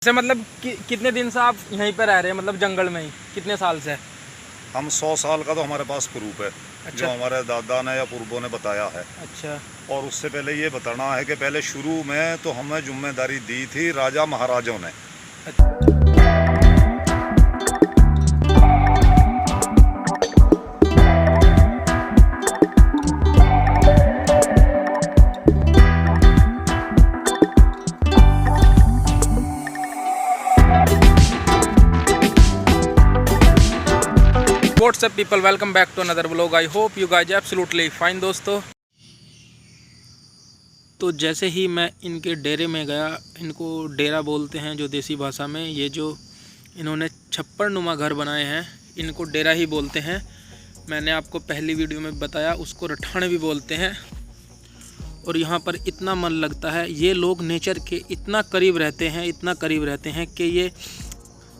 जैसे मतलब कितने दिन से आप यहीं पे रह रहे हैं, मतलब जंगल में ही कितने साल से? हम 100 साल का तो हमारे पास प्रूफ है। अच्छा। जो हमारे दादा ने या पूर्वों ने बताया है। अच्छा। और उससे पहले ये बताना है कि पहले शुरू में तो हमें जिम्मेदारी दी थी राजा महाराजाओं ने। अच्छा। What's up people, welcome back to another vlog. I hope you guys absolutely fine. दोस्तों, तो जैसे ही मैं इनके डेरे में गया, इनको डेरा बोलते हैं जो देसी भाषा में, ये जो इन्होंने छप्पर नुमा घर बनाए हैं इनको डेरा ही बोलते हैं। मैंने आपको पहली वीडियो में बताया, उसको रठान भी बोलते हैं। और यहाँ पर इतना मन लगता है, ये लोग नेचर के इतना करीब रहते हैं, इतना करीब रहते हैं कि ये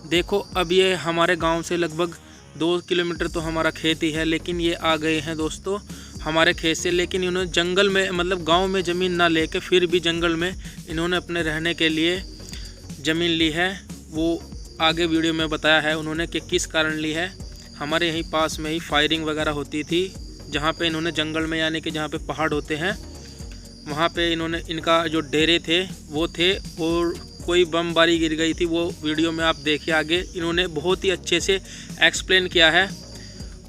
देखो, अब ये हमारे गांव से लगभग 2 किलोमीटर तो हमारा खेत ही है, लेकिन ये आ गए हैं दोस्तों हमारे खेत से। लेकिन इन्होंने जंगल में, मतलब गांव में ज़मीन ना लेके फिर भी जंगल में इन्होंने अपने रहने के लिए ज़मीन ली है। वो आगे वीडियो में बताया है उन्होंने कि किस कारण ली है। हमारे यहीं पास में ही फायरिंग वगैरह होती थी, जहाँ पे इन्होंने जंगल में, यानी कि जहाँ पे पहाड़ होते हैं, वहाँ पे इन्होंने, इनका जो डेरे थे वो थे, और कोई बमबारी गिर गई थी। वो वीडियो में आप देखिए आगे, इन्होंने बहुत ही अच्छे से एक्सप्लेन किया है।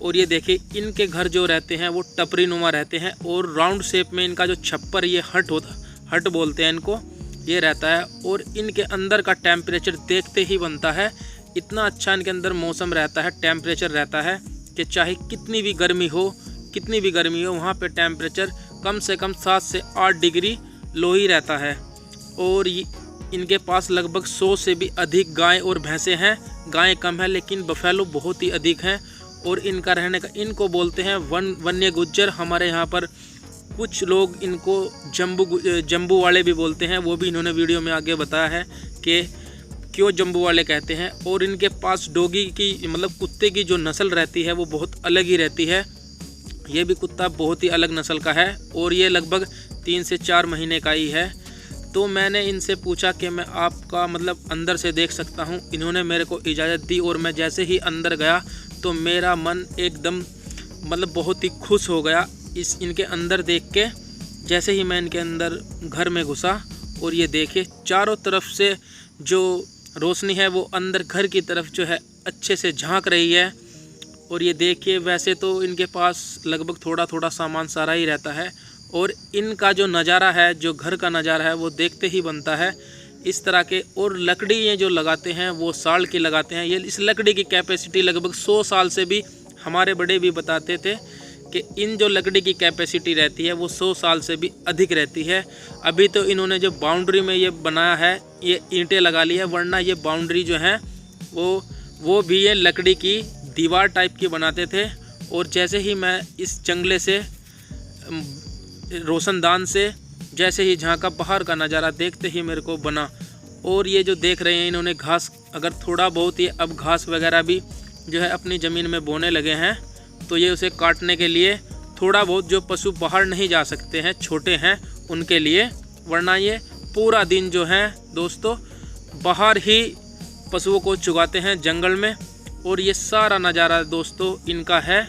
और ये देखिए, इनके घर जो रहते हैं वो टपरी नुमा रहते हैं, और राउंड शेप में इनका जो छप्पर, ये हट बोलते हैं इनको, ये रहता है। और इनके अंदर का टेम्परेचर देखते ही बनता है, इतना अच्छा इनके अंदर मौसम रहता है, टेम्परेचर रहता है कि चाहे कितनी भी गर्मी हो, वहाँ पे टेम्परेचर कम से कम 7 से 8 डिग्री लो ही रहता है। और इनके पास लगभग 100 से भी अधिक गाय और भैंसें हैं। गाय कम है लेकिन बफेलो बहुत ही अधिक हैं। और इनका रहने का, इनको बोलते हैं वन्य गुज्जर। हमारे यहाँ पर कुछ लोग इनको जम्बू वाले भी बोलते हैं, वो भी इन्होंने वीडियो में आगे बताया है कि क्यों जम्बू वाले कहते हैं। और इनके पास डॉगी की, मतलब कुत्ते की जो नस्ल रहती है वो बहुत अलग ही रहती है। ये भी कुत्ता बहुत ही अलग नस्ल का है, और ये लगभग 3 से 4 महीने का ही है। तो मैंने इनसे पूछा कि मैं आपका मतलब अंदर से देख सकता हूँ। इन्होंने मेरे को इजाज़त दी, और मैं जैसे ही अंदर गया तो मेरा मन एकदम मतलब बहुत ही खुश हो गया इनके अंदर देख के। जैसे ही मैं इनके अंदर घर में घुसा, और ये देखिए चारों तरफ से जो रोशनी है वो अंदर घर की तरफ जो है अच्छे से झांक रही है। और ये देखिए, वैसे तो इनके पास लगभग थोड़ा थोड़ा सामान सारा ही रहता है, और इनका जो नज़ारा है, जो घर का नज़ारा है, वो देखते ही बनता है इस तरह के। और लकड़ी ये जो लगाते हैं वो साल की लगाते हैं। ये इस लकड़ी की कैपेसिटी लगभग 100 साल से भी, हमारे बड़े भी बताते थे कि इन जो लकड़ी की कैपेसिटी रहती है वो 100 साल से भी अधिक रहती है। अभी तो इन्होंने जो बाउंड्री में ये बनाया है, ये ईंटें लगा ली है, वरना ये बाउंड्री जो है वो भी ये लकड़ी की दीवार टाइप की बनाते थे। और जैसे ही मैं इस जंगले से, रोशनदान से जैसे ही झांका, बाहर का नज़ारा देखते ही मेरे को बना। और ये जो देख रहे हैं, इन्होंने घास, अगर थोड़ा बहुत ही अब घास वगैरह भी जो है अपनी ज़मीन में बोने लगे हैं, तो ये उसे काटने के लिए थोड़ा बहुत, जो पशु बाहर नहीं जा सकते हैं, छोटे हैं उनके लिए, वरना ये पूरा दिन जो है दोस्तों बाहर ही पशुओं को चुगाते हैं जंगल में। और ये सारा नज़ारा दोस्तों इनका है।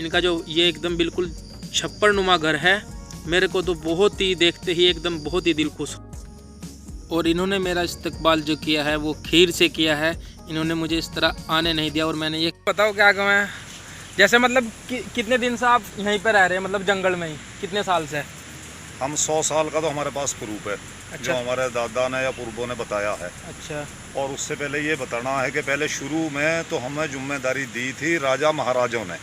इनका जो ये एकदम बिल्कुल छप्पर नुमा घर है, मेरे को तो बहुत ही देखते ही एकदम बहुत ही दिल खुश। और इन्होंने मेरा इस्तकबाल जो किया है वो खीर से किया है। इन्होंने मुझे इस तरह आने नहीं दिया। और मैंने ये, बताओ क्या कहूँ मैं, जैसे मतलब कितने दिन से आप यहीं पे रह रहे हैं, मतलब जंगल में ही कितने साल से? हम 100 साल का तो हमारे पास प्रूफ है। अच्छा। जो हमारे दादा ने या पूर्वों ने बताया है। अच्छा। और उससे पहले ये बताना है कि पहले शुरू में तो हमें जिम्मेदारी दी थी राजा महाराजाओं ने।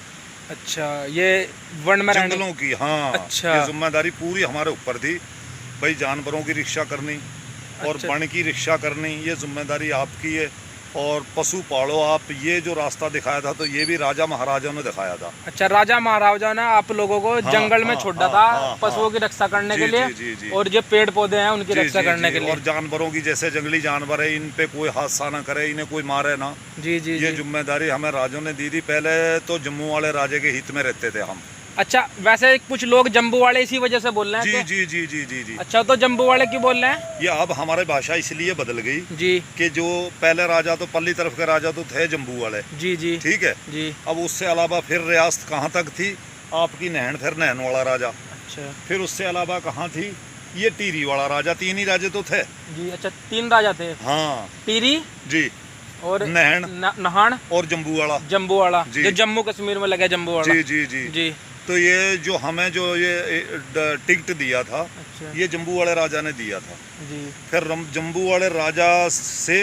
अच्छा, ये वन में जंगलों की, हाँ। अच्छा। ये जिम्मेदारी पूरी हमारे ऊपर थी भाई, जानवरों की रक्षा करनी और अच्छा। वन की रक्षा करनी, ये जिम्मेदारी आपकी है। और पशु पालो आप, ये जो रास्ता दिखाया था तो ये भी राजा महाराजाओं ने दिखाया था। अच्छा, राजा महाराजा ने आप लोगों को जंगल में छोड़ा था पशुओं की रक्षा करने के लिए। जी। और जो पेड़ पौधे हैं उनकी रक्षा करने के लिए, और जानवरों की, जैसे जंगली जानवर है, इन पे कोई हादसा ना करे, इन्हें कोई मारे ना। जी। ये जिम्मेदारी हमें राजाओं ने दी थी। पहले तो जम्मू वाले राजे के हित में रहते थे हम। अच्छा, वैसे कुछ लोग जम्बू वाले इसी वजह से बोल रहे हैं जी कि? जी जी जी जी जी। अच्छा, तो जम्बू वाले क्यों बोल रहे हैं? ये अब हमारी भाषा इसलिए बदल गई जी कि जो पहले राजा तो पल्ली तरफ के राजा तो थे जम्बू वाले, जी जी ठीक है। जी। अब उससे अलावा फिर रियासत कहाँ तक थी आपकी नैन, फिर नैन वाला राजा, अच्छा फिर उससे अलावा कहाँ थी ये टीरी वाला राजा, 3 ही राजे तो थे जी। अच्छा, 3 राजा थे? हाँ टीरी जी, और नहन नहान और जम्बू वाला। जम्बू वाला जी। जो जम्मू कश्मीर में लगा जम्बू वाला। जी जी जी जी। तो ये जो हमें जो ये टिकट दिया था अच्छा ये जम्बू वाले राजा ने दिया था। जी। फिर जम्बू वाले राजा से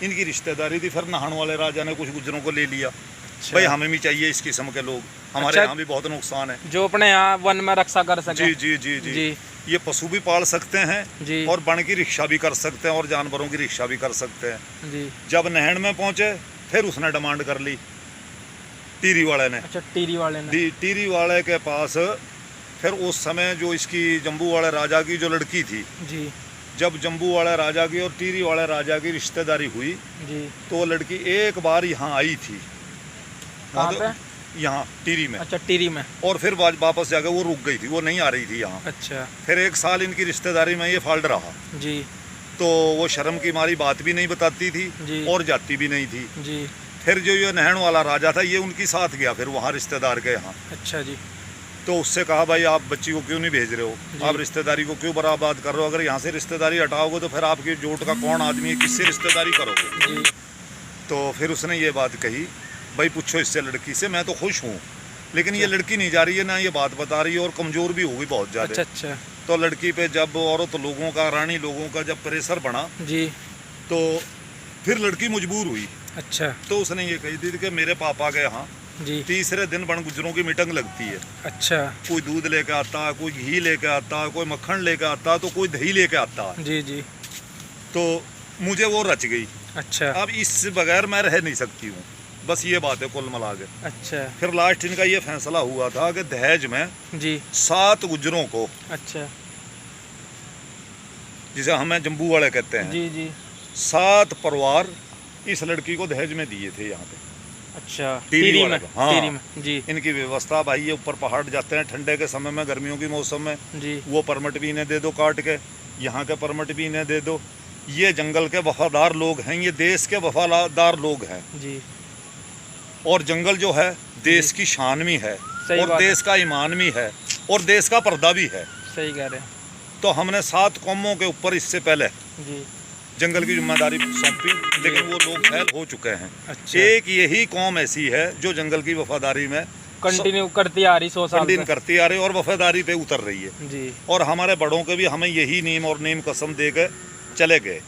इनकी रिश्तेदारी थी, फिर नाहन वाले राजा ने कुछ गुजरों को ले लिया। अच्छा। भाई हमें भी चाहिए इस किस्म के लोग, हमारे अच्छा। यहाँ भी बहुत नुकसान है। जो अपने यहाँ वन में रक्षा कर सके। जी जी जी जी, जी। ये पशु भी पाल सकते हैं जी और वन की रिक्शा भी कर सकते हैं और जानवरों की रिक्शा भी कर सकते हैं। जी। जब नहन में पहुंचे फिर उसने डिमांड कर ली टीरी वाले ने। अच्छा, टीरी वाले ने। टीरी वाले के पास फिर उस समय जो इसकी जम्बू वाले राजा की जो लड़की थी, जी जब जम्बू वाले राजा की और टीरी वाले राजा की रिश्तेदारी हुई जी। तो वो लड़की एक बार यहाँ आई थी, कहाँ पे? यहाँ टीरी में। अच्छा, टीरी में। और फिर वापस जाकर वो रुक गई थी, वो नहीं आ रही थी यहाँ। अच्छा फिर 1 साल इनकी रिश्तेदारी में ये फाल्ट रहा, जी तो वो शर्म की मारी बात भी नहीं बताती थी जी और जाती भी नहीं थी। जी। फिर जो ये नहन वाला राजा था ये उनके साथ गया फिर वहाँ रिश्तेदार के यहाँ। अच्छा जी। तो उससे कहा भाई आप बच्ची को क्यों नहीं भेज रहे हो, आप रिश्तेदारी को क्यों बर्बाद कर रहे हो, अगर यहाँ से रिश्तेदारी हटाओगे तो फिर आपकी जोट का कौन आदमी है, किससे रिश्तेदारी करोगे। जी। तो फिर उसने ये बात कही भाई पूछो इससे लड़की से, मैं तो खुश हूँ लेकिन ये लड़की नहीं जा रही है ना, ये बात बता रही है और कमज़ोर भी होगी बहुत ज़्यादा। अच्छा अच्छा। तो लड़की पे जब औरत लोगों का, रानी लोगों का जब प्रेशर बढ़ा जी। तो फिर लड़की मजबूर हुई। अच्छा। तो उसने ये कही थी कि मेरे पापा के यहाँ जी। तीसरे दिन बन गुजरों की मीटिंग लगती है। अच्छा। कोई दूध लेके आता, कोई घी लेके आता, कोई मक्खन लेके आता, तो कोई दही लेके आता। जी जी। तो मुझे वो रच गई। अच्छा। अब इस बगैर मैं रह नहीं सकती हूँ, बस ये बात है कुल मिला के। अच्छा। फिर लास्ट इनका ये फैसला हुआ था कि दहेज में जी 7 गुजरों को, अच्छा जिसे हमें जम्बू वाले कहते हैं, जी जी 7 परिवार इस लड़की को दहेज में दिए थे यहाँ पे। अच्छा, टीरी टीरी वाले में। को, हाँ। टीरी में जी इनकी व्यवस्था भाई ये ऊपर पहाड़ जाते हैं ठंडे के समय में, गर्मियों की मौसम में, जी। वो परमिट भी इन्हें दे दो काट के, यहाँ के परमिट भी इन्हें दे दो। ये जंगल के वफादार लोग हैं, ये देश के वफादार लोग हैं। जी। और जंगल जो है देश की शान भी है सही और बात देश का ईमान भी है और देश का पर्दा भी है। सही कह रहे हैं। तो हमने 7 कौमों के ऊपर इससे पहले जी। जंगल की जिम्मेदारी सौंपी, लेकिन वो लोग फैल हो चुके हैं। अच्छा। एक यही कौम ऐसी है जो जंगल की वफादारी में कंटिन्यू करती आ रही 100 साल कंटिन्यू से। करती आ रही और वफादारी पे उतर रही है। जी। और हमारे बड़ों के भी हमें यही नीम और नीम कसम दे के चले गए,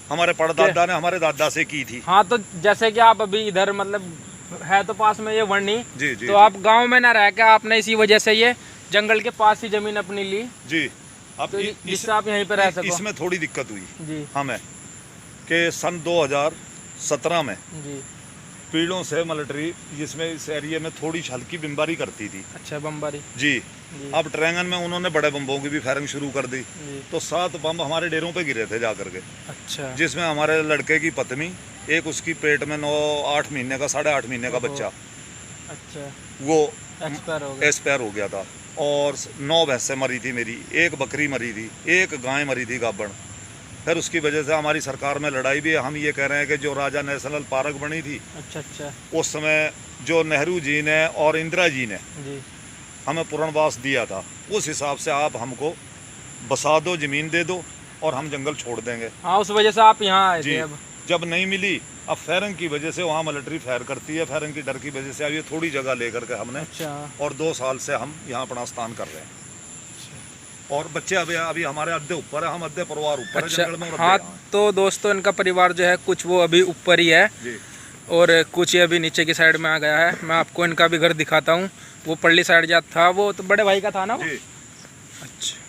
हमारे परदादा ने हमारे दादा से की थी। हाँ, तो जैसे कि आप अभी इधर मतलब है तो पास में ये वर्णी, जी जी तो आप गांव में ना रह के आपने इसी वजह से ये जंगल के पास ही जमीन अपनी ली, जी। अब तो जिससे आप यहीं पे रह सको। इसमें थोड़ी दिक्कत हुई जी हमें कि सन 2017 में जी। पीड़ों से मिलिट्री जिसमें इस एरिया में थोड़ी हल्की बमबारी करती थी। अच्छा, बमबारी। जी। जी। अब ट्रैंगन में उन्होंने बड़े बम्बों की भी फायरिंग शुरू कर दी, जी। तो 7 बम हमारे डेरों पे गिरे थे जा करके, अच्छा। जिसमें हमारे लड़के की पत्नी, एक उसकी पेट में 8 महीने का 8.5 महीने का बच्चा, अच्छा, वो एक्सपायर हो गया। एक्सपायर हो गया था। और 9 भैंसें मरी थी मेरी, 1 बकरी मरी थी, 1 गाय मरी थी गाबड़। फिर उसकी वजह से हमारी सरकार में लड़ाई भी है। हम ये कह रहे हैं कि जो राजा नेशनल पार्क बनी थी अच्छा अच्छा। उस समय जो नेहरू जी ने और इंदिरा जी ने जी। हमें पुनर्वास दिया था, उस हिसाब से आप हमको बसा दो, ज़मीन दे दो और हम जंगल छोड़ देंगे। हाँ, उस वजह से आप यहाँ आए जी। थे। अब जब नहीं मिली, अब फायरिंग की वजह से वहाँ मिलिट्री फायर करती है, फायरिंग की डर की वजह से अब ये थोड़ी जगह लेकर के हमने, अच्छा। और 2 साल से हम यहाँ अपना स्थान कर रहे हैं। और बच्चे अभी हमारे अड्डे ऊपर है, हम अड्डे परिवार ऊपर है अच्छा। जंगल में और हाँ, अड्डे यहाँ हैं। तो दोस्तों इनका परिवार जो है कुछ वो अभी ऊपर ही है जी। और कुछ ये अभी नीचे की साइड में आ गया है। मैं आपको इनका भी घर दिखाता हूँ। वो पल्ली साइड जाता था, वो तो बड़े भाई का था ना वो। जी। अच्छा।